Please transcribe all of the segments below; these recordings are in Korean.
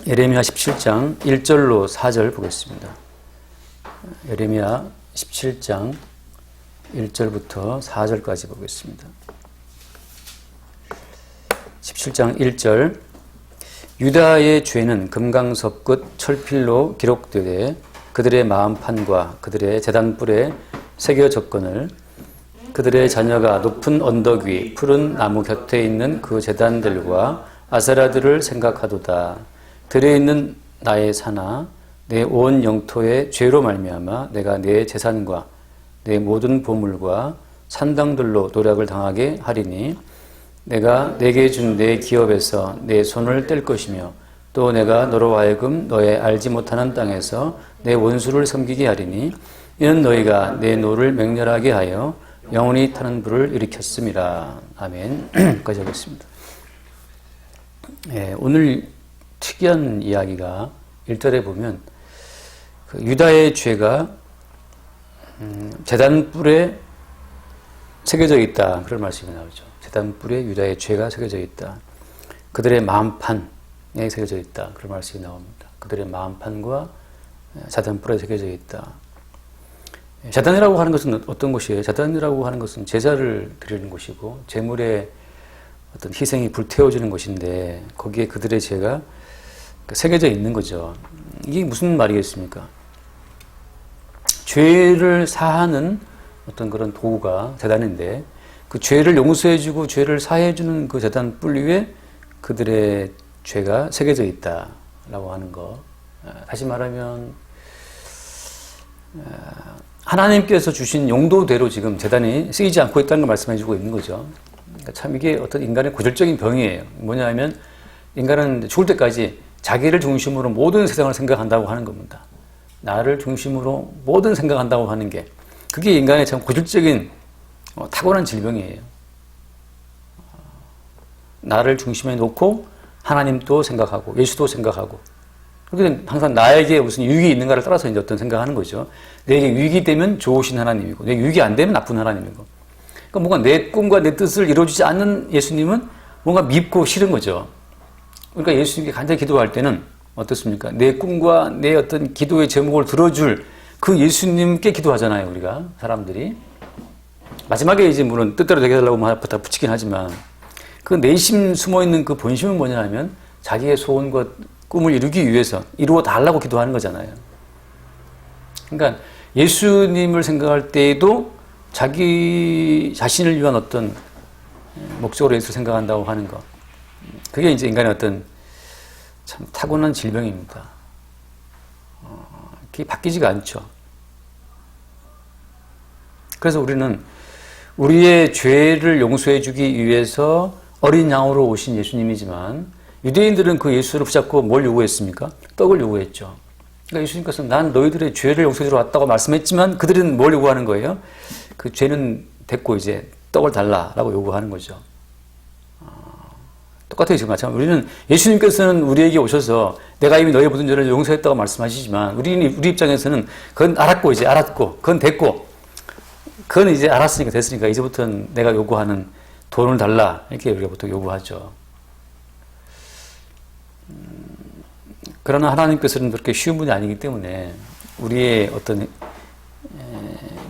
예레미야 17장 1절로 4절 보겠습니다. 예레미야 17장 1절부터 4절까지 보겠습니다. 17장 1절 유다의 죄는 금강석 끝 철필로 기록되되 그들의 마음판과 그들의 제단불에 새겨졌거늘 그들의 자녀가 높은 언덕 위 푸른 나무 곁에 있는 그 제단들과 아세라들을 생각하도다. 들에 있는 나의 산아 내 온 영토의 죄로 말미암아 내가 내 재산과 내 모든 보물과 산당들로 노략을 당하게 하리니 내가 내게 준 내 기업에서 내 손을 뗄 것이며 또 내가 너로 하여금 너의 알지 못하는 땅에서 내 원수를 섬기게 하리니 이는 너희가 내 노를 맹렬하게 하여 영원히 타는 불을 일으켰음이라. 아멘. 여기까지 하겠습니다. 오늘 특이한 이야기가 1절에 보면 그 유다의 죄가 제단불에 새겨져 있다. 그런 말씀이 나오죠. 제단불에 유다의 죄가 새겨져 있다. 그들의 마음판에 새겨져 있다. 그런 말씀이 나옵니다. 그들의 마음판과 제단불에 새겨져 있다. 제단이라고 하는 것은 어떤 것이에요? 제단이라고 하는 것은 제사를 드리는 곳이고 제물의 어떤 희생이 불태워지는 것인데 거기에 그들의 죄가 새겨져 있는 거죠. 이게 무슨 말이겠습니까? 죄를 사하는 어떤 그런 도구가 제단인데 그 죄를 용서해주고 죄를 사해주는 그 제단 뿔 위에 그들의 죄가 새겨져 있다라고 하는 거. 다시 말하면 하나님께서 주신 용도대로 지금 제단이 쓰이지 않고 있다는 걸 말씀해주고 있는 거죠. 그러니까 참 이게 어떤 인간의 고질적인 병이에요. 뭐냐 하면 인간은 죽을 때까지 자기를 중심으로 모든 세상을 생각한다고 하는 겁니다. 나를 중심으로 모든 생각한다고 하는 게 그게 인간의 참 고질적인 타고난 질병이에요. 나를 중심에 놓고 하나님도 생각하고 예수도 생각하고 그렇게 항상 나에게 무슨 유익이 있는가를 따라서 이제 어떤 생각하는 거죠. 내게 유익이 되면 좋으신 하나님이고 내게 유익이 안 되면 나쁜 하나님이고 그러니까 뭔가 내 꿈과 내 뜻을 이루어주지 않는 예수님은 뭔가 밉고 싫은 거죠. 그러니까 예수님께 간절히 기도할 때는 어떻습니까? 내 꿈과 내 어떤 기도의 제목을 들어줄 그 예수님께 기도하잖아요, 우리가 사람들이. 마지막에 이제 물론 뜻대로 되게 해달라고 다 붙이긴 하지만 그 내심 숨어있는 그 본심은 뭐냐 하면 자기의 소원과 꿈을 이루기 위해서 이루어 달라고 기도하는 거잖아요. 그러니까 예수님을 생각할 때에도 자기 자신을 위한 어떤 목적으로 예수를 생각한다고 하는 것. 그게 이제 인간의 어떤 참 타고난 질병입니다. 그게 바뀌지가 않죠. 그래서 우리는 우리의 죄를 용서해 주기 위해서 어린 양으로 오신 예수님이지만 유대인들은 그 예수를 붙잡고 뭘 요구했습니까? 떡을 요구했죠. 그러니까 예수님께서 난 너희들의 죄를 용서해 주러 왔다고 말씀했지만 그들은 뭘 요구하는 거예요? 그 죄는 됐고 이제 떡을 달라라고 요구하는 거죠. 똑같아요, 지금 마찬가지로. 우리는 예수님께서는 우리에게 오셔서 내가 이미 너의 모든 죄를 용서했다고 말씀하시지만 우리 입장에서는 그건 알았고 이제 알았고 그건 됐고 그건 이제 알았으니까 됐으니까 이제부터는 내가 요구하는 돈을 달라 이렇게 우리가 보통 요구하죠. 그러나 하나님께서는 그렇게 쉬운 분이 아니기 때문에 우리의 어떤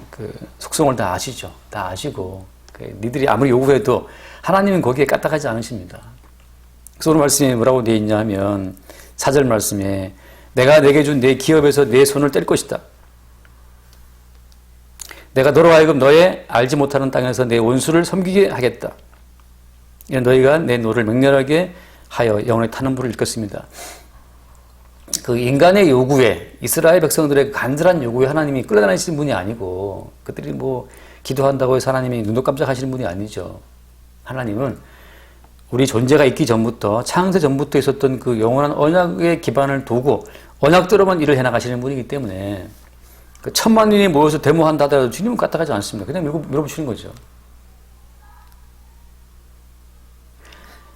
그 속성을 다 아시죠. 다 아시고 니들이 아무리 요구해도 하나님은 거기에 까딱하지 않으십니다. 그래서 오늘 말씀에 뭐라고 되어 있냐 하면 4절 말씀에 내가 내게 준 내 기업에서 내 손을 뗄 것이다. 내가 너로 하여금 너의 알지 못하는 땅에서 내 원수를 섬기게 하겠다. 이는 너희가 내 노를 맹렬하게 하여 영원히 타는 불을 일컫습니다. 그 인간의 요구에 이스라엘 백성들의 간절한 요구에 하나님이 끌려다니시는 분이 아니고 그들이 뭐 기도한다고 해서 하나님이 눈도 깜짝하시는 분이 아니죠. 하나님은 우리 존재가 있기 전부터 창세 전부터 있었던 그 영원한 언약의 기반을 두고 언약대로만 일을 해나가시는 분이기 때문에 그 10,000,000인이 모여서 데모한다 하더라도 주님은 까딱하지 않습니다. 그냥 밀어붙이는 거죠.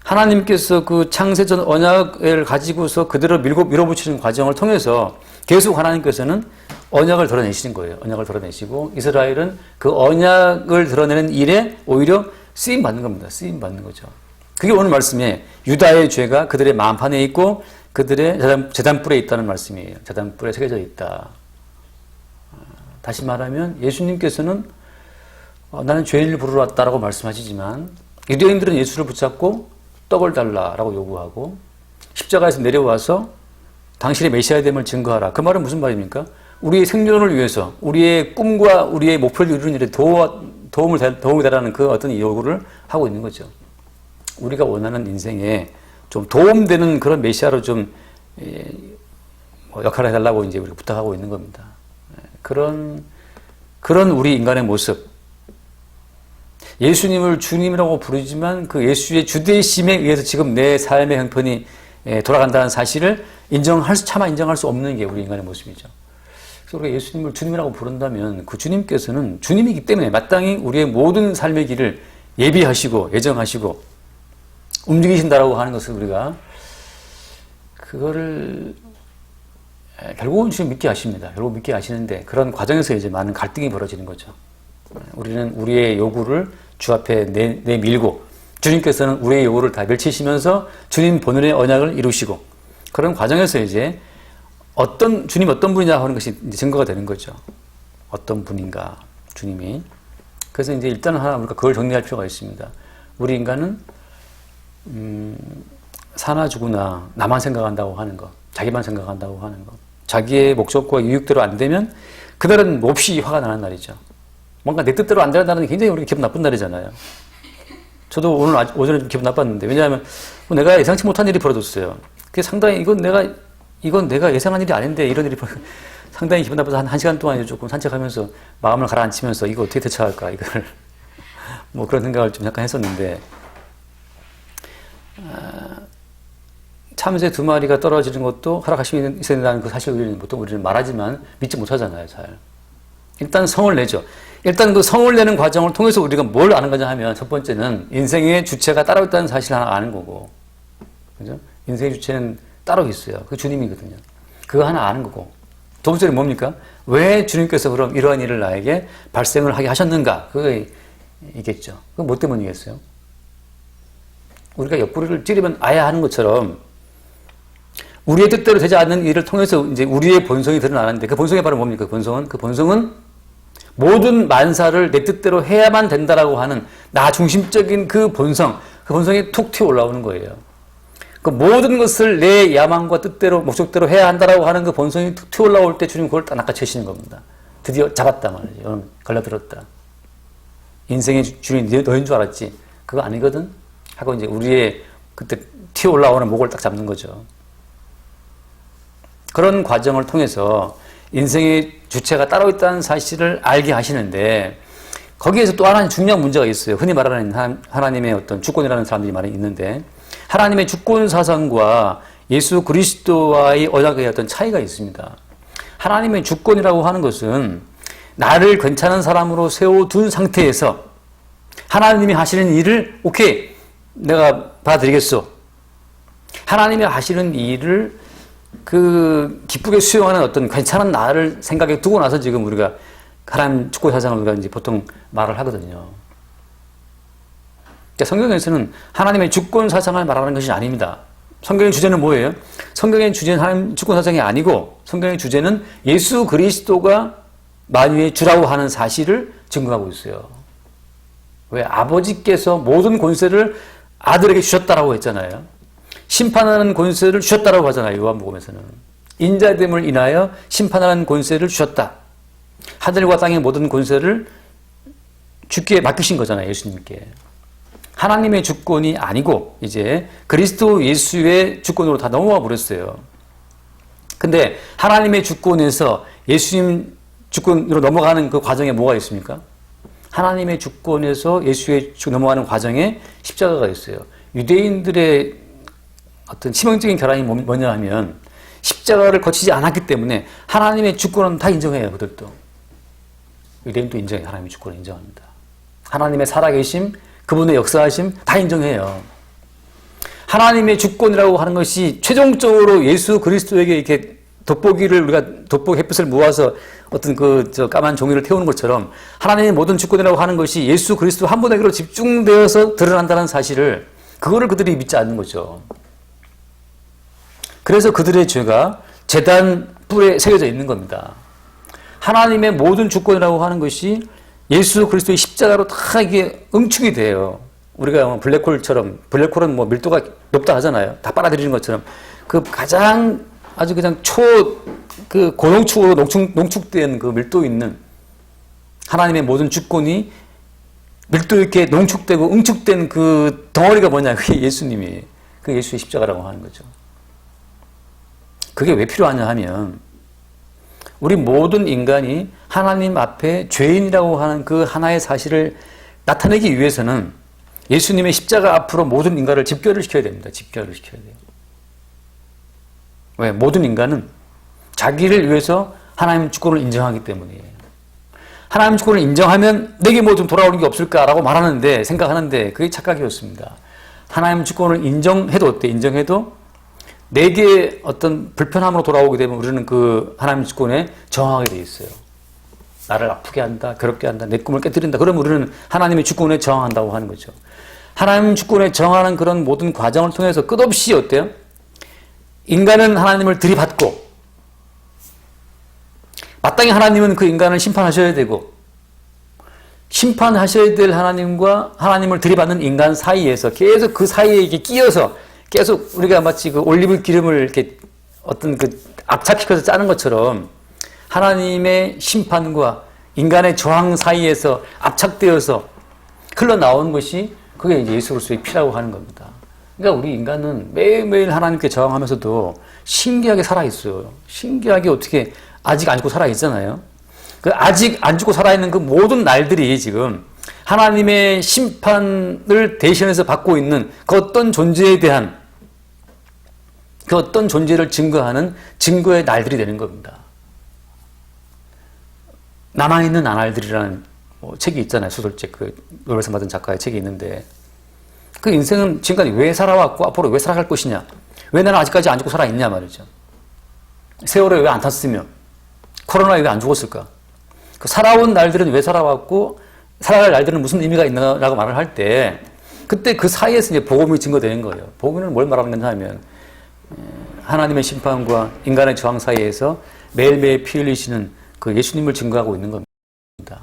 하나님께서 그 창세전 언약을 가지고서 그대로 밀어붙이는 과정을 통해서 계속 하나님께서는 언약을 드러내시는 거예요. 언약을 드러내시고 이스라엘은 그 언약을 드러내는 일에 오히려 쓰임받는 겁니다. 쓰임받는 거죠. 그게 오늘 말씀에 유다의 죄가 그들의 마음판에 있고 그들의 제단뿔에 있다는 말씀이에요. 제단뿔에 새겨져 있다. 다시 말하면 예수님께서는 나는 죄인을 부르러 왔다라고 말씀하시지만 유대인들은 예수를 붙잡고 떡을 달라라고 요구하고 십자가에서 내려와서 당신의 메시아됨을 증거하라. 그 말은 무슨 말입니까? 우리의 생존을 위해서 우리의 꿈과 우리의 목표를 이루는 일에 도움이 되라는 그 어떤 요구를 하고 있는 거죠. 우리가 원하는 인생에 좀 도움되는 그런 메시아로 좀 역할을 해달라고 이제 우리가 부탁하고 있는 겁니다. 그런 우리 인간의 모습. 예수님을 주님이라고 부르지만 그 예수의 주되심에 의해서 지금 내 삶의 형편이 돌아간다는 사실을 차마 인정할 수 없는 게 우리 인간의 모습이죠. 그래서 우리가 예수님을 주님이라고 부른다면 그 주님께서는 주님이기 때문에 마땅히 우리의 모든 삶의 길을 예비하시고 예정하시고 움직이신다라고 하는 것을 우리가 그거를 결국은 주님 믿게 하십니다. 결국 믿게 하시는데 그런 과정에서 이제 많은 갈등이 벌어지는 거죠. 우리는 우리의 요구를 주 앞에 내밀고 주님께서는 우리의 요구를 다 멸치시면서 주님 본연의 언약을 이루시고 그런 과정에서 이제 주님 어떤 분이냐 하는 것이 이제 증거가 되는 거죠. 어떤 분인가 주님이. 그래서 이제 일단은 하나 우리가 그걸 정리할 필요가 있습니다. 우리 인간은 사나 죽으나 나만 생각한다고 하는 것, 자기만 생각한다고 하는 것, 자기의 목적과 유익대로 안 되면 그날은 몹시 화가 나는 날이죠. 뭔가 내 뜻대로 안 되는 날은 굉장히 우리가 기분 나쁜 날이잖아요. 저도 오늘 오전에 좀 기분 나빴는데 왜냐하면 내가 예상치 못한 일이 벌어졌어요. 그게 상당히 이건 내가 예상한 일이 아닌데 이런 일이 상당히 기분 나빠서 한 시간 동안 조금 산책하면서 마음을 가라앉히면서 이거 어떻게 대처할까 이걸 뭐 그런 생각을 좀 약간 했었는데 참새 2마리가 떨어지는 것도 허락하시면 있어야 된다는 그 사실을 보통 우리는 말하지만 믿지 못하잖아요. 잘. 일단 성을 내죠. 일단 그 성을 내는 과정을 통해서 우리가 뭘 아는 거냐 하면 첫 번째는 인생의 주체가 따로 있다는 사실을 하나 아는 거고, 그죠? 인생의 주체는 따로 있어요. 그 주님이거든요. 그거 하나 아는 거고. 두 번째는 뭡니까? 왜 주님께서 그럼 이러한 일을 나에게 발생을 하게 하셨는가? 그게 이겠죠. 그거 뭐 때문이겠어요? 우리가 옆구리를 찌르면 아야 하는 것처럼 우리의 뜻대로 되지 않는 일을 통해서 이제 우리의 본성이 드러나는데 그 본성이 바로 뭡니까? 그 본성은 모든 만사를 내 뜻대로 해야만 된다라고 하는 나 중심적인 그 본성이 툭 튀어 올라오는 거예요. 그 모든 것을 내 야망과 뜻대로, 목적대로 해야 한다라고 하는 그 본성이 툭 튀어 올라올 때 주님 그걸 딱 낚아채시는 겁니다. 드디어 잡았다 말이죠. 걸려들었다. 인생의 주인이 너인 줄 알았지. 그거 아니거든? 하고 이제 우리의 그때 튀어 올라오는 목을 딱 잡는 거죠. 그런 과정을 통해서 인생의 주체가 따로 있다는 사실을 알게 하시는데 거기에서 또 하나의 중요한 문제가 있어요. 흔히 말하는 하나님의 어떤 주권이라는 사람들이 많이 있는데 하나님의 주권 사상과 예수 그리스도와의 언약의 어떤 차이가 있습니다. 하나님의 주권이라고 하는 것은 나를 괜찮은 사람으로 세워둔 상태에서 하나님이 하시는 일을 오케이 내가 받아들이겠어. 하나님이 하시는 일을 기쁘게 수용하는 어떤 괜찮은 나를 생각에 두고 나서 지금 우리가 하나님 주권 사상을 우리가 이제 보통 말을 하거든요. 그러니까 성경에서는 하나님의 주권 사상을 말하는 것이 아닙니다. 성경의 주제는 뭐예요? 성경의 주제는 하나님 주권 사상이 아니고 성경의 주제는 예수 그리스도가 만유의 주라고 하는 사실을 증거하고 있어요. 왜? 아버지께서 모든 권세를 아들에게 주셨다라고 했잖아요. 심판하는 권세를 주셨다라고 하잖아요. 요한복음에서는. 인자됨을 인하여 심판하는 권세를 주셨다. 하늘과 땅의 모든 권세를 주께 맡기신 거잖아요. 예수님께. 하나님의 주권이 아니고 이제 그리스도 예수의 주권으로 다 넘어와 버렸어요. 근데 하나님의 주권에서 예수님 주권으로 넘어가는 그 과정에 뭐가 있습니까? 하나님의 주권에서 예수의 넘어가는 과정에 십자가가 있어요. 유대인들의 어떤 치명적인 결함이 뭐냐 하면 십자가를 거치지 않았기 때문에 하나님의 주권은 다 인정해요. 그들도. 유대인도 인정해요. 하나님의 주권을 인정합니다. 하나님의 살아계심, 그분의 역사하심 다 인정해요. 하나님의 주권이라고 하는 것이 최종적으로 예수 그리스도에게 이렇게 돋보기 햇빛을 모아서 어떤 까만 종이를 태우는 것처럼 하나님의 모든 주권이라고 하는 것이 예수 그리스도 한 분에게로 집중되어서 드러난다는 사실을 그거를 그들이 믿지 않는 거죠. 그래서 그들의 죄가 제단 뿔에 새겨져 있는 겁니다. 하나님의 모든 주권이라고 하는 것이 예수 그리스도의 십자가로 다 이게 응축이 돼요. 우리가 블랙홀처럼, 블랙홀은 뭐 밀도가 높다 하잖아요. 다 빨아들이는 것처럼. 그 가장 아주 그냥 그 고농축으로 농축된 그 밀도 있는 하나님의 모든 주권이 밀도 있게 농축되고 응축된 그 덩어리가 뭐냐. 그게 예수님이, 그 예수의 십자가라고 하는 거죠. 그게 왜 필요하냐 하면 우리 모든 인간이 하나님 앞에 죄인이라고 하는 그 하나의 사실을 나타내기 위해서는 예수님의 십자가 앞으로 모든 인간을 집결을 시켜야 됩니다. 집결을 시켜야 돼요. 왜? 모든 인간은 자기를 위해서 하나님 주권을 인정하기 때문이에요. 하나님 주권을 인정하면 내게 뭐 좀 돌아오는 게 없을까라고 말하는데, 생각하는데 그게 착각이었습니다. 하나님 주권을 인정해도 어때? 인정해도 내게 어떤 불편함으로 돌아오게 되면 우리는 그 하나님 주권에 저항하게 돼 있어요. 나를 아프게 한다, 괴롭게 한다, 내 꿈을 깨뜨린다. 그러면 우리는 하나님의 주권에 저항한다고 하는 거죠. 하나님 주권에 저항하는 그런 모든 과정을 통해서 끝없이 어때요? 인간은 하나님을 들이받고 마땅히 하나님은 그 인간을 심판하셔야 되고 심판하셔야 될 하나님과 하나님을 들이받는 인간 사이에서 계속 그 사이에 이게 끼어서 계속 우리가 마치 그 올리브 기름을 이렇게 어떤 그 악착시켜서 짜는 것처럼 하나님의 심판과 인간의 저항 사이에서 압착되어서 흘러나오는 것이 그게 이제 예수 그리스도의 피라고 하는 겁니다. 그러니까 우리 인간은 매일매일 하나님께 저항하면서도 신기하게 살아있어요. 신기하게 어떻게 아직 안 죽고 살아있잖아요. 그 아직 안 죽고 살아있는 그 모든 날들이 지금 하나님의 심판을 대신해서 받고 있는 그 어떤 존재에 대한 그 어떤 존재를 증거하는 증거의 날들이 되는 겁니다. 남아있는 나날들이라는 책이 있잖아요. 소설책, 그 노벨상 받은 작가의 책이 있는데 그 인생은 지금까지 왜 살아왔고 앞으로 왜 살아갈 것이냐, 왜 나는 아직까지 안 죽고 살아있냐 말이죠. 세월에 왜 안 탔으며 코로나에 왜 안 죽었을까? 그 살아온 날들은 왜 살아왔고 살아갈 날들은 무슨 의미가 있나라고 말을 할 때 그때 그 사이에서 이제 복음이 증거되는 거예요. 복음은 뭘 말하는 거냐 하면 하나님의 심판과 인간의 저항 사이에서 매일매일 피 흘리시는 그 예수님을 증거하고 있는 겁니다.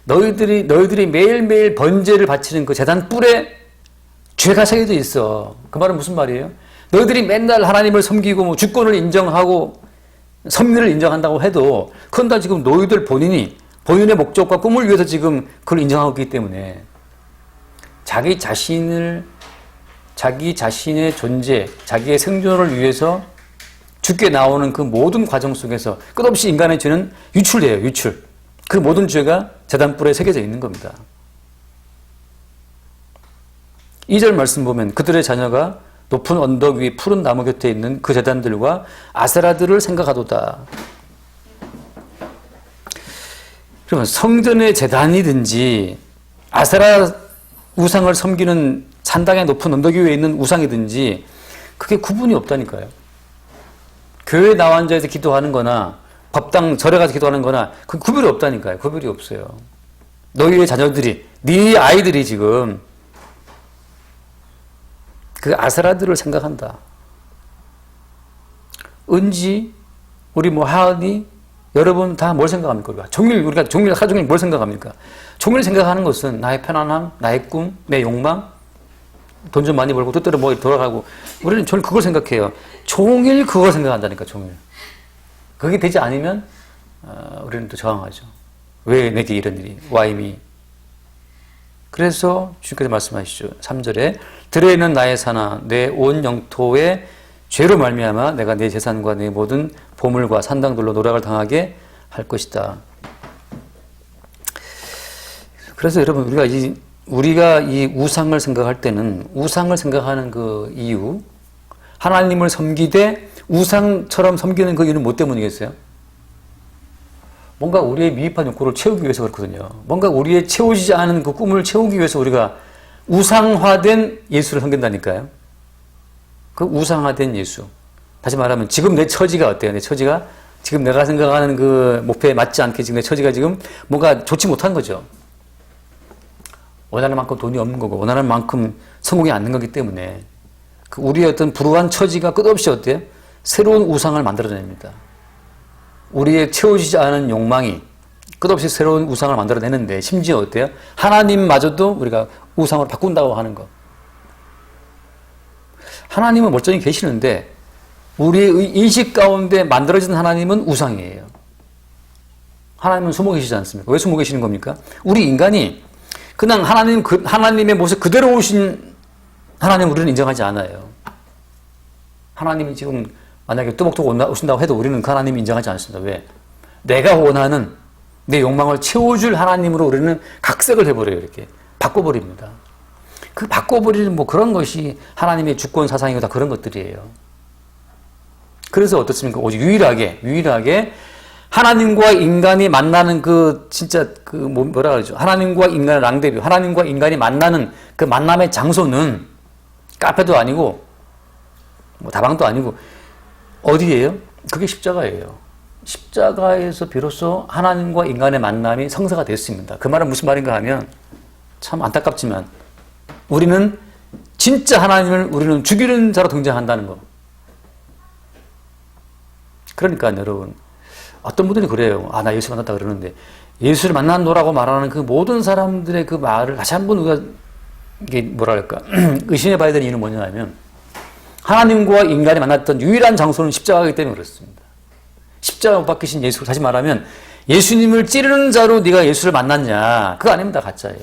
너희들이 매일매일 번제를 바치는 그 제단 뿔에 죄가 새겨져 있어. 그 말은 무슨 말이에요? 너희들이 맨날 하나님을 섬기고 뭐 주권을 인정하고 섭리를 인정한다고 해도 그건 다 지금 너희들 본인의 목적과 꿈을 위해서 지금 그걸 인정하고 있기 때문에 자기 자신의 존재, 자기의 생존을 위해서 죽게 나오는 그 모든 과정 속에서 끝없이 인간의 죄는 유출돼요. 유출. 그 모든 죄가 제단뿔에 새겨져 있는 겁니다. 2절 말씀 보면 그들의 자녀가 높은 언덕 위 푸른 나무 곁에 있는 그 제단들과 아세라들을 생각하도다. 그러면 성전의 제단이든지 아세라 우상을 섬기는 산당의 높은 언덕 위에 있는 우상이든지 그게 구분이 없다니까요. 교회에 나와 앉아서 기도하는 거나 법당 절에 가서 기도하는 거나 그 구별이 없다니까요. 구별이 없어요. 너희의 자녀들이, 네 아이들이 지금 그 아세라들을 생각한다. 은지, 우리 뭐 하은이, 여러분 다 뭘 생각합니까? 우리가 종일 하루 종일 뭘 생각합니까? 종일 생각하는 것은 나의 편안함, 나의 꿈, 내 욕망, 돈 좀 많이 벌고 뜻대로 뭐 돌아가고 우리는 저는 그걸 생각해요. 종일 그걸 생각한다니까, 종일. 그게 되지 않으면 우리는 또 저항하죠. 왜 내게 이런 일이? Why me? 그래서 주님께서 말씀하시죠. 3절에 들에 있는 나의 산아 내 온 영토에 죄로 말미암아 내가 내 재산과 내 모든 보물과 산당들로 노략을 당하게 할 것이다. 그래서 여러분 우리가 이 우상을 생각할 때는 우상을 생각하는 그 이유, 하나님을 섬기되 우상처럼 섬기는 그 이유는 뭐 때문이겠어요? 뭔가 우리의 미흡한 욕구를 채우기 위해서 그렇거든요. 뭔가 우리의 채워지지 않은 그 꿈을 채우기 위해서 우리가 우상화된 예수를 섬긴다니까요. 그 우상화된 예수. 다시 말하면 지금 내 처지가 어때요? 내 처지가 지금 내가 생각하는 그 목표에 맞지 않게 지금 내 처지가 지금 뭔가 좋지 못한 거죠. 원하는 만큼 돈이 없는 거고 원하는 만큼 성공이 안 는 거기 때문에 그 우리의 어떤 불우한 처지가 끝없이 어때요? 새로운 우상을 만들어냅니다. 우리의 채워지지 않은 욕망이 끝없이 새로운 우상을 만들어내는데 심지어 어때요? 하나님마저도 우리가 우상으로 바꾼다고 하는 것. 하나님은 멀쩡히 계시는데 우리의 인식 가운데 만들어진 하나님은 우상이에요. 하나님은 숨어 계시지 않습니까? 왜 숨어 계시는 겁니까? 우리 인간이 그냥 하나님의 모습 그대로 오신 하나님 우리는 인정하지 않아요. 하나님이 지금 만약에 뚜벅뚜벅 오신다고 해도 우리는 그 하나님 인정하지 않습니다. 왜? 내가 원하는 내 욕망을 채워줄 하나님으로 우리는 각색을 해버려요. 이렇게 바꿔버립니다. 그 바꿔버리는 뭐 그런 것이 하나님의 주권 사상이고 다 그런 것들이에요. 그래서 어떻습니까? 오직 유일하게 하나님과 인간이 만나는 그 진짜 그 뭐라 그러죠? 하나님과 인간의 랑데뷰, 하나님과 인간이 만나는 그 만남의 장소는 카페도 아니고 뭐 다방도 아니고 어디예요? 그게 십자가예요. 십자가에서 비로소 하나님과 인간의 만남이 성사가 됐습니다. 그 말은 무슨 말인가 하면 참 안타깝지만 우리는 진짜 하나님을 우리는 죽이는 자로 등장한다는 거. 그러니까 여러분 어떤 분들이 그래요. 아, 나 예수 만났다 그러는데 예수를 만난노라고 말하는 그 모든 사람들의 그 말을 다시 한번 우리가 이게 뭐랄까 의심해 봐야 되는 이유는 뭐냐 하면 하나님과 인간이 만났던 유일한 장소는 십자가이기 때문에 그렇습니다. 십자가 못 박히신 예수, 다시 말하면 예수님을 찌르는 자로 네가 예수를 만났냐? 그거 아닙니다. 가짜예요.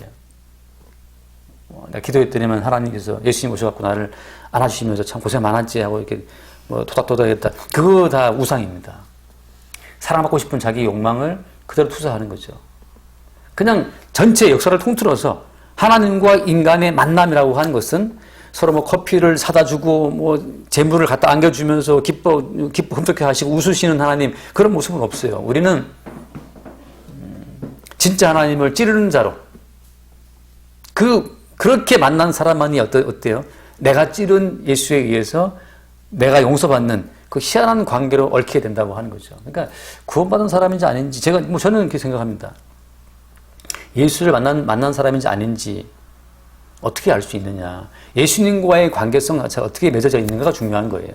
내가 기도했더니만 하나님께서 예수님 오셔갖고 나를 안아주시면서 참 고생 많았지 하고 이렇게 뭐 토닥토닥했다. 그거 다 우상입니다. 사랑받고 싶은 자기 욕망을 그대로 투사하는 거죠. 그냥 전체 역사를 통틀어서 하나님과 인간의 만남이라고 하는 것은 서로 뭐 커피를 사다 주고 뭐 재물을 갖다 안겨주면서 기뻐 흠뻑해 하시고 웃으시는 하나님 그런 모습은 없어요. 우리는 진짜 하나님을 찌르는 자로 그렇게 만난 사람만이 어때요? 내가 찌른 예수에 의해서 내가 용서받는 그 희한한 관계로 얽히게 된다고 하는 거죠. 그러니까 구원받은 사람인지 아닌지 저는 그렇게 생각합니다. 예수를 만난 사람인지 아닌지 어떻게 알 수 있느냐. 예수님과의 관계성 자체가 어떻게 맺어져 있는가가 중요한 거예요.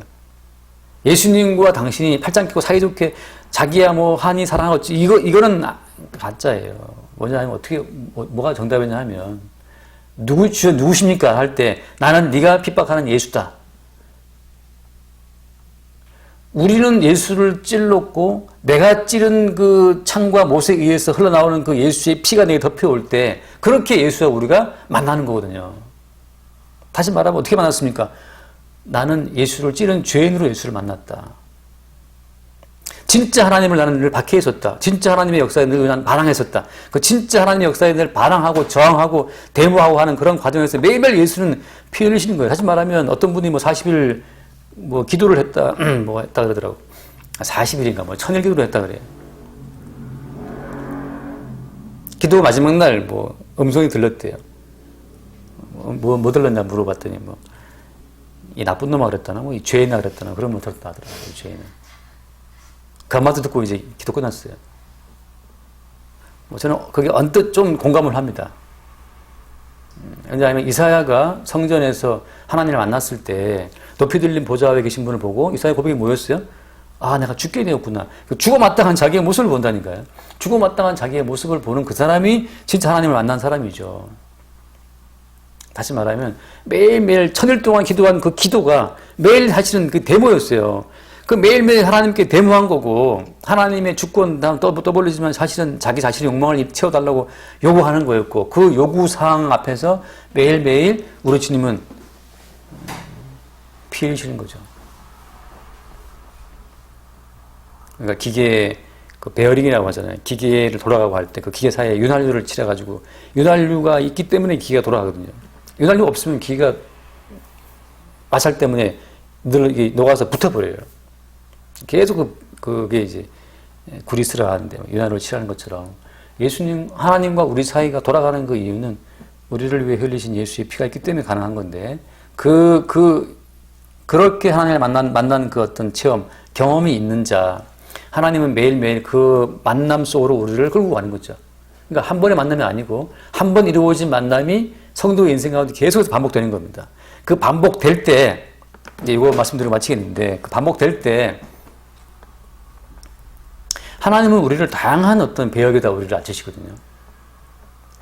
예수님과 당신이 팔짱 끼고 사이좋게 자기야 뭐 하니 사랑하고 이거는 가짜예요. 뭐냐면 어떻게 뭐가 정답이냐 하면 누구십니까 할 때 나는 네가 핍박하는 예수다. 우리는 예수를 찔렀고 내가 찌른 그 창과 못에 의해서 흘러나오는 그 예수의 피가 내게 덮여올 때 그렇게 예수와 우리가 만나는 거거든요. 다시 말하면 어떻게 만났습니까? 나는 예수를 찌른 죄인으로 예수를 만났다. 진짜 하나님을 나는 늘 박해했었다. 진짜 하나님의 역사에 늘 난 반항했었다. 그 진짜 하나님의 역사에 늘 반항하고 저항하고 데모하고 하는 그런 과정에서 매일매일 예수는 피 흘리시는 거예요. 다시 말하면 어떤 분이 뭐 40일 뭐 기도를 했다, 뭐 했다 그러더라고. 40일인가 뭐 1000일 기도를 했다 그래요. 기도 마지막 날 뭐 음성이 들렸대요. 뭐 들렸냐 물어봤더니 뭐 이 나쁜 놈아 그랬다나 뭐 이 죄인아 그랬다나 그런 말 들었다 하더라고요. 죄인은. 그 한마디 듣고 이제 기도 끝났어요. 뭐 저는 그게 언뜻 좀 공감을 합니다. 왜냐하면 이사야가 성전에서 하나님을 만났을 때 높이 들린 보좌 위에 계신 분을 보고 이사야 고백이 뭐였어요? 아, 내가 죽게 되었구나. 죽어마땅한 자기의 모습을 본다니까요. 죽어마땅한 자기의 모습을 보는 그 사람이 진짜 하나님을 만난 사람이죠. 다시 말하면 매일매일 1000일 동안 기도한 그 기도가 매일 사실은 그 데모였어요. 그 매일매일 하나님께 데모한 거고 하나님의 주권 떠벌리지만 사실은 자기 자신의 욕망을 채워달라고 요구하는 거였고 그 요구사항 앞에서 매일매일 우리 주님은 피 흘리시는 거죠. 그러니까 기계 그 베어링이라고 하잖아요. 기계를 돌아가고 할 때 그 기계 사이에 윤활유를 칠해가지고 윤활유가 있기 때문에 기계가 돌아가거든요. 윤활유가 없으면 기계가 마찰 때문에 늘 녹아서 붙어버려요. 계속 그게 이제 구리스를 하는데 윤활유를 칠하는 것처럼 예수님 하나님과 우리 사이가 돌아가는 그 이유는 우리를 위해 흘리신 예수의 피가 있기 때문에 가능한 건데 그렇게 하나님을 만난 그 어떤 체험 경험이 있는 자 하나님은 매일매일 그 만남 속으로 우리를 끌고 가는 거죠. 그러니까 한 번의 만남이 아니고 한 번 이루어진 만남이 성도의 인생 가운데 계속해서 반복되는 겁니다. 그 반복될 때 이제 이거 말씀드리고 마치겠는데, 그 반복될 때, 하나님은 우리를 다양한 어떤 배역에다 우리를 앉히시거든요.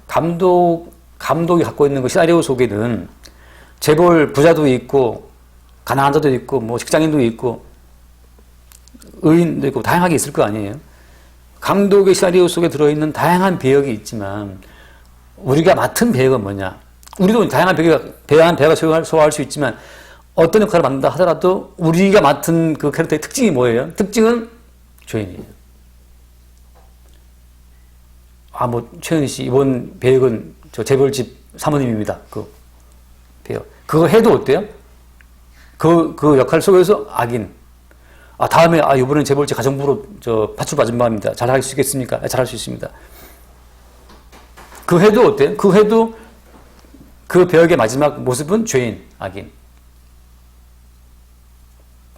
감독이 갖고 있는 그 시나리오 속에는 재벌 부자도 있고, 가난한 자도 있고, 뭐 직장인도 있고, 의인도 있고, 다양하게 있을 거 아니에요. 감독의 시나리오 속에 들어있는 다양한 배역이 있지만, 우리가 맡은 배역은 뭐냐? 우리도 다양한 배역을 소화할 수 있지만, 어떤 역할을 맡는다 하더라도, 우리가 맡은 그 캐릭터의 특징이 뭐예요? 특징은 죄인이에요. 최은희 씨, 이번 배역은 저 재벌집 사모님입니다. 그 배역. 그거 해도 어때요? 그 역할 속에서 악인. 다음에, 이번엔 재벌집 가정부로 파출 아줌마입니다. 잘할 수 있겠습니까? 잘할 수 있습니다. 그 해도 어때요? 그 해도 그 배역의 마지막 모습은 죄인, 악인.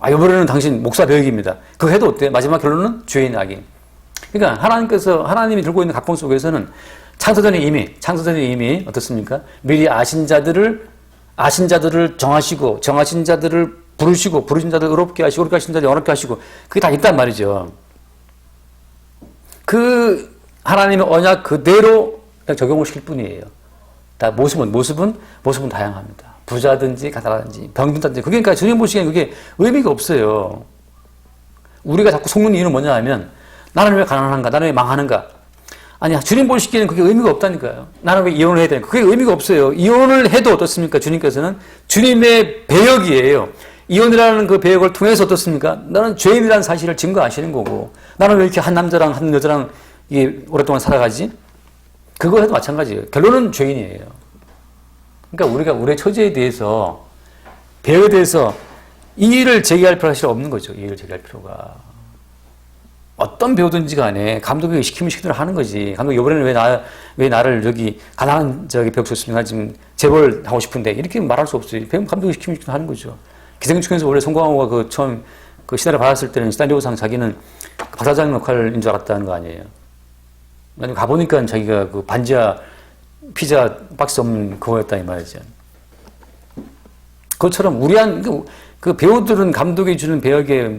이번에는 당신 목사 배역입니다. 그 해도 어때요? 마지막 결론은 죄인, 악인. 그러니까 하나님이 들고 있는 각본 속에서는 창세전에 이미 어떻습니까? 미리 아신 자들을 정하시고, 정하신 자들을 부르시고, 부르신 자들을 의롭게 하시고, 의롭게 하신 자들을 영원하게 하시고, 그게 다 있단 말이죠. 그 하나님의 언약 그대로 적용을 시킬 뿐이에요. 다 모습은 다양합니다. 부자든지 가난하든지 병든다든지. 그러니까 주님 보시기엔 그게 의미가 없어요. 우리가 자꾸 속는 이유는 뭐냐 하면, 나는 왜 가난한가? 나는 왜 망하는가? 아니, 주님 보시기에는 그게 의미가 없다니까요. 나는 왜 이혼을 해야 되는가? 그게 의미가 없어요. 이혼을 해도 어떻습니까? 주님께서는 주님의 배역이에요. 이혼이라는 그 배역을 통해서 어떻습니까? 나는 죄인이라는 사실을 증거하시는 거고, 나는 왜 이렇게 한 남자랑 한 여자랑 이게 오랫동안 살아가지? 그거 해도 마찬가지예요. 결론은 죄인이에요. 그러니까 우리가 우리의 처지에 대해서, 배역에 대해서 이의를 제기할 필요가 사실 없는 거죠. 이의를 제기할 필요가. 어떤 배우든지 간에 감독이 시키면 시키대로 하는 거지. 감독이 이번에는 왜 나를 여기 가난한 배역 줬으면 지금 재벌 하고 싶은데 이렇게 말할 수 없어요. 감독이 시키면 시키대로 하는 거죠. 기생충에서 원래 송강호가 처음 시나리오 받았을 때는 시나리오상 자기는 박사장 역할인 줄 알았다는 거 아니에요. 나중에 가보니까 자기가 그 반지하 피자 박스 없는 그거였다 이 말이죠. 그것처럼 그 배우들은 감독이 주는 배역에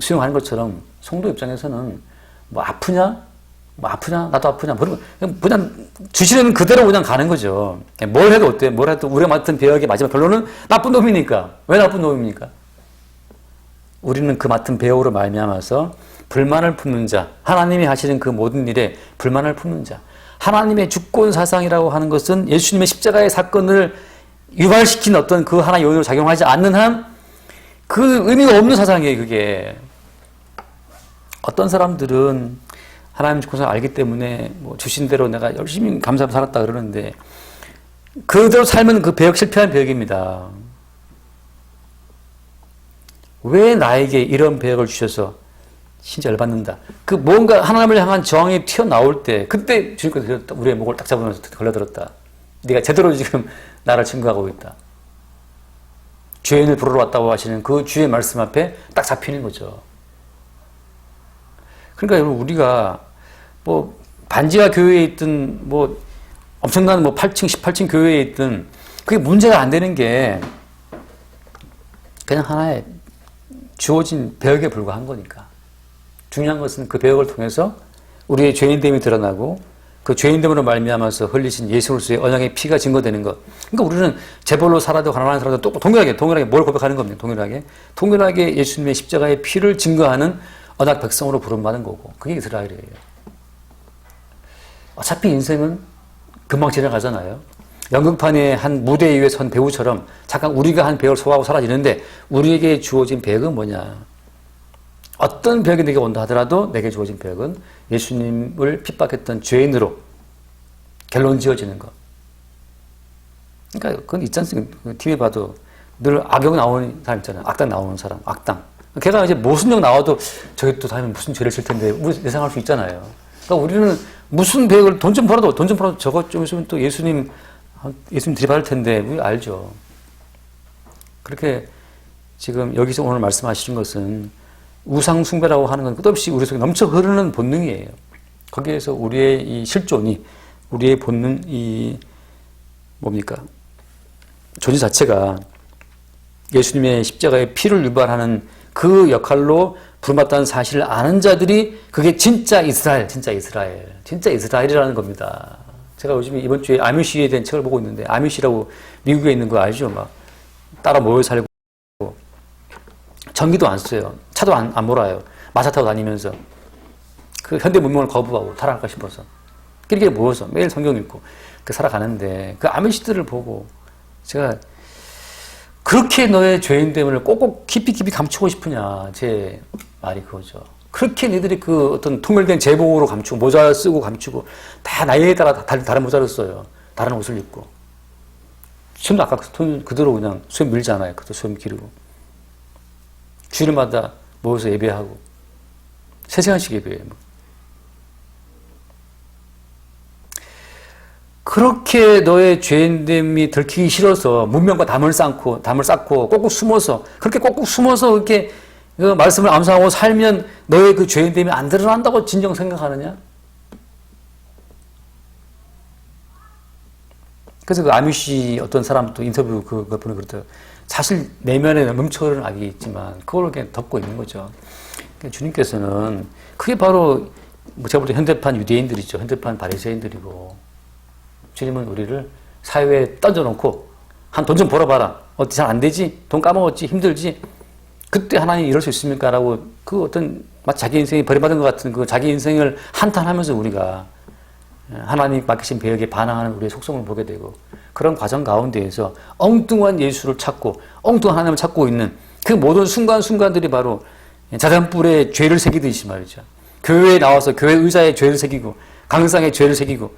수용하는 것처럼 성도 입장에서는 아프냐? 나도 아프냐? 그냥 주시는 그대로 그냥 가는 거죠. 뭘 해도 어때요? 뭘 해도 우리가 맡은 배역의 마지막 결론은 나쁜 놈이니까. 왜 나쁜 놈입니까? 우리는 그 맡은 배역으로 말미암아서 불만을 품는 자, 하나님이 하시는 그 모든 일에 불만을 품는 자, 하나님의 주권 사상이라고 하는 것은 예수님의 십자가의 사건을 유발시킨 어떤 그 하나의 요인으로 작용하지 않는 한 그 의미가 없는 사상이에요, 그게. 어떤 사람들은 하나님 주권을 알기 때문에 주신 대로 내가 열심히 감사하고 살았다 그러는데 그대로 살면 그 배역 실패한 배역입니다. 왜 나에게 이런 배역을 주셔서 진짜 열받는다. 그 뭔가 하나님을 향한 저항이 튀어나올 때 그때 주님께서 우리의 목을 딱 잡으면서 걸려들었다. 네가 제대로 지금 나를 증거하고 있다. 죄인을 부르러 왔다고 하시는 그 주의 말씀 앞에 딱 잡히는 거죠. 그러니까 여러분 우리가 반지하 교회에 있든 엄청난 8층, 18층 교회에 있든 그게 문제가 안 되는 게 그냥 하나의 주어진 배역에 불과한 거니까. 중요한 것은 그 배역을 통해서 우리의 죄인됨이 드러나고 그 죄인됨으로 말미암아서 흘리신 예수 그리스도의 언약의 피가 증거되는 것. 그러니까 우리는 재벌로 살아도 가난한 살아도 또 동일하게 뭘 고백하는 겁니다. 동일하게 예수님의 십자가의 피를 증거하는 언약 백성으로 부름받은 거고 그게 이스라엘이에요. 어차피 인생은 금방 지나가잖아요. 연극판의 한 무대 위에 선 배우처럼 잠깐 우리가 한 배역을 소화하고 사라지는데 우리에게 주어진 배역은 뭐냐. 어떤 배역이 내게 온다 하더라도 내게 주어진 배역은 예수님을 핍박했던 죄인으로 결론 지어지는 것. 그러니까 그건 있지 않습니까? TV에 봐도 늘 악역 나오는 사람 있잖아요. 악당 나오는 사람, 악당. 걔가 이제 모순역 나와도 저게 또 다음에 무슨 죄를 질 텐데 예상할 수 있잖아요. 그러니까 우리는 무슨 배역을 돈 좀 벌어도 저것 좀 있으면 또 예수님 들이받을 텐데 우리 알죠. 그렇게 지금 여기서 오늘 말씀하시는 것은 우상 숭배라고 하는 건 끝없이 우리 속에 넘쳐 흐르는 본능이에요. 거기에서 우리의 이 실존이 우리의 본능 이 뭡니까? 존재 자체가 예수님의 십자가의 피를 유발하는 그 역할로 부름받다는 사실을 아는 자들이 그게 진짜 이스라엘이라는 겁니다. 제가 요즘 이번 주에 아미시에 대한 책을 보고 있는데, 아미시라고 미국에 있는 거 알죠? 막 따라 모여 살고 전기도 안 써요. 차도 안 몰아요. 마차 타고 다니면서 그 현대 문명을 거부하고 타락할까 싶어서 이렇게 모여서 매일 성경 읽고 그 살아가는데, 그 아미시들을 보고 제가 그렇게 너의 죄인됨을 꼭꼭 깊이 감추고 싶으냐, 제 말이 그거죠. 그렇게 너희들이 그 어떤 통일된 제복으로 감추고 모자 쓰고 감추고 다 나이에 따라 다른 모자를 써요. 다른 옷을 입고. 수염도 아까 그대로 그냥 수염 밀잖아요. 그것도 수염 기르고. 주일마다 모여서 예배하고 3시간씩 예배해요. 그렇게 너의 죄인됨이 들키기 싫어서 문명과 담을 쌓고 꼭꼭 숨어서, 그렇게 꼭꼭 숨어서 그렇게 그 말씀을 암송하고 살면 너의 그 죄인됨이 안 드러난다고 진정 생각하느냐? 그래서 그 아미시 어떤 사람 또 인터뷰 그걸 보니 그렇더라고요. 사실 내면에 넘쳐흐르는 악이 있지만 그걸 그냥 덮고 있는 거죠. 그러니까 주님께서는 그게 바로 제가 볼 때 현대판 유대인들이죠. 현대판 바리새인들이고, 주님은 우리를 사회에 던져놓고 한 돈 좀 벌어봐라. 어떻게 잘 안 되지? 돈 까먹었지? 힘들지? 그때 하나님 이럴 수 있습니까? 라고 그 어떤 자기 인생이 버림받은 것 같은 그 자기 인생을 한탄하면서 우리가 하나님 맡기신 배역에 반항하는 우리의 속성을 보게 되고, 그런 과정 가운데에서 엉뚱한 예수를 찾고 엉뚱한 하나님을 찾고 있는 그 모든 순간순간들이 바로 자단불에 죄를 새기듯이 말이죠. 교회에 나와서 교회 의자에 죄를 새기고 강상에 죄를 새기고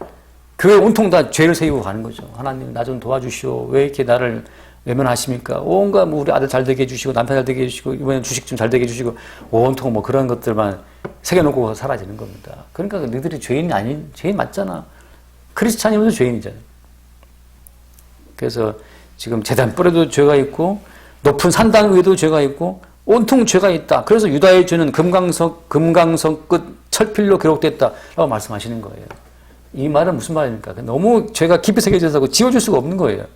교회 온통 다 죄를 새기고 가는 거죠. 하나님 나 좀 도와주시오. 왜 이렇게 나를 외면하십니까? 온갖 우리 아들 잘 되게 해주시고 남편 잘 되게 해주시고 이번엔 주식 좀 잘 되게 해주시고 온통 그런 것들만 새겨놓고 사라지는 겁니다. 그러니까 너희들이 죄인 맞잖아. 크리스찬이면서 죄인이잖아요. 그래서 지금 제단 뿔에도 죄가 있고 높은 산당 위에도 죄가 있고 온통 죄가 있다. 그래서 유다의 죄는 금강석 끝 철필로 기록됐다라고 말씀하시는 거예요. 이 말은 무슨 말입니까? 너무 죄가 깊이 새겨져 있어서 지워줄 수가 없는 거예요.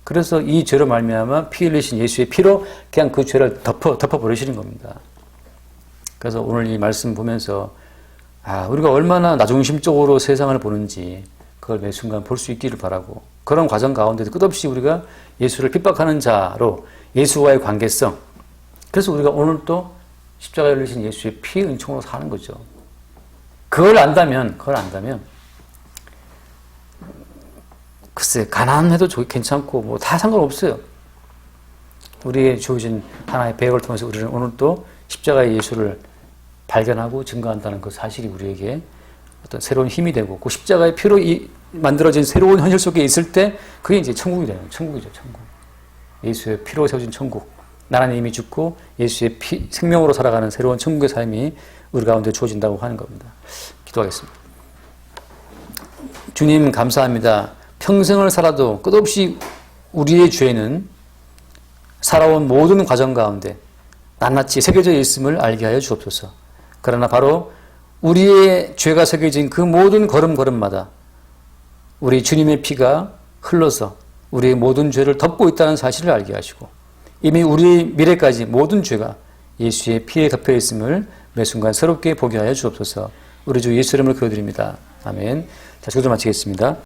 그래서 이 죄로 말미암아 피 흘리신 예수의 피로 그냥 그 죄를 덮어버리시는 겁니다. 그래서 오늘 이 말씀 보면서 우리가 얼마나 나중심적으로 세상을 보는지 그걸 매 순간 볼 수 있기를 바라고, 그런 과정 가운데도 끝없이 우리가 예수를 핍박하는 자로 예수와의 관계성, 그래서 우리가 오늘 또 십자가에 흘리신 예수의 피의 은총으로 사는 거죠. 그걸 안다면 글쎄 가난해도 괜찮고 뭐 다 상관없어요. 우리의 주어진 하나의 배역을 통해서 우리는 오늘 또 십자가의 예수를 발견하고 증거한다는 그 사실이 우리에게 어떤 새로운 힘이 되고, 그 십자가의 피로 만들어진 새로운 현실 속에 있을 때 그게 이제 천국이 되는 천국이죠. 천국. 예수의 피로 세워진 천국. 나라는 이미 죽고 예수의 생명으로 살아가는 새로운 천국의 삶이 우리 가운데 주어진다고 하는 겁니다. 기도하겠습니다. 주님 감사합니다. 평생을 살아도 끝없이 우리의 죄는 살아온 모든 과정 가운데 낱낱이 새겨져 있음을 알게 하여 주옵소서. 그러나 바로 우리의 죄가 새겨진 그 모든 걸음걸음마다 우리 주님의 피가 흘러서 우리의 모든 죄를 덮고 있다는 사실을 알게 하시고, 이미 우리의 미래까지 모든 죄가 예수의 피에 덮여 있음을 매 순간 새롭게 보게 하여 주옵소서. 우리 주 예수 이름으로 기도드립니다. 아멘. 자, 기도 마치겠습니다.